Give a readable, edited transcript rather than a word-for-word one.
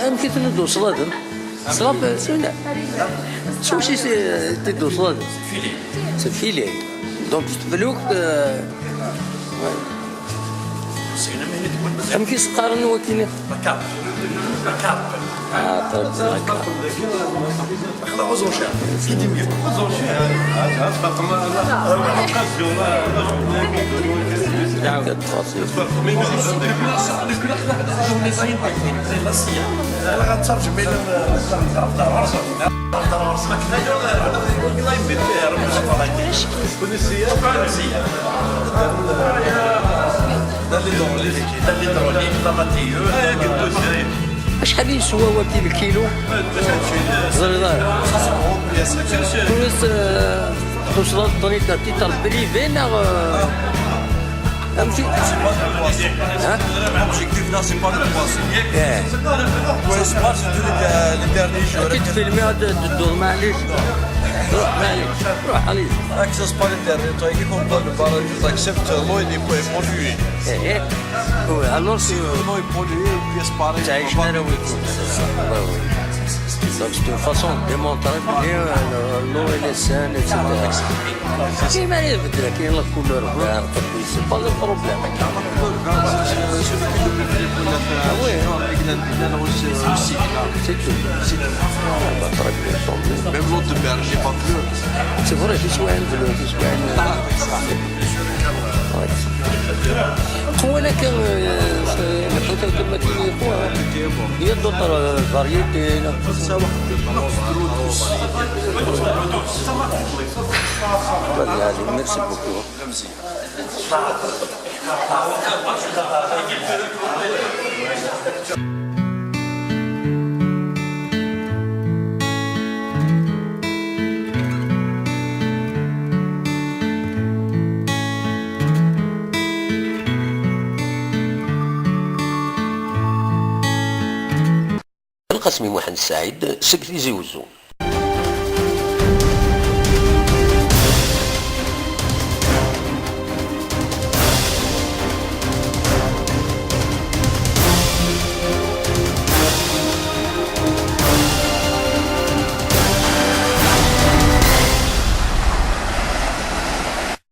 أمشي تندو صلادم صلاب سوينا شو شي تندو صلادم سفيلي دونك تفلوك أمشي سقارن وكيني مكاب شحال يسوى وكيل الكيلو؟ زريدار كنت توصل طريقة تيتال بريفي نا أمشي L'objectif là, c'est pas de poisson. Ça se passe les derniers jours. أكيد فيلمي تدور معليش روح عليك. Ça se passe les derniers temps. Il comprend le barrage, tu acceptes l'eau et pas pollué. Alors c'est L'eau est polluée et puis c'est pareil. تعيش نروي Donc c'est une façon de démontrer bien l'eau et les scènes, etc. Si ما يبدل كاين لا كولور كاع سي با لو بروبليم. C'est tout. Même l'autre de berger, pas bleu. C'est vrai, في سوايع البلو في سوايع خونا كان الحوتة كما كاين خوها هي الدوطر فاريتي ميرسي بوكو اسمي محمد السعيد سكرتي زيوزو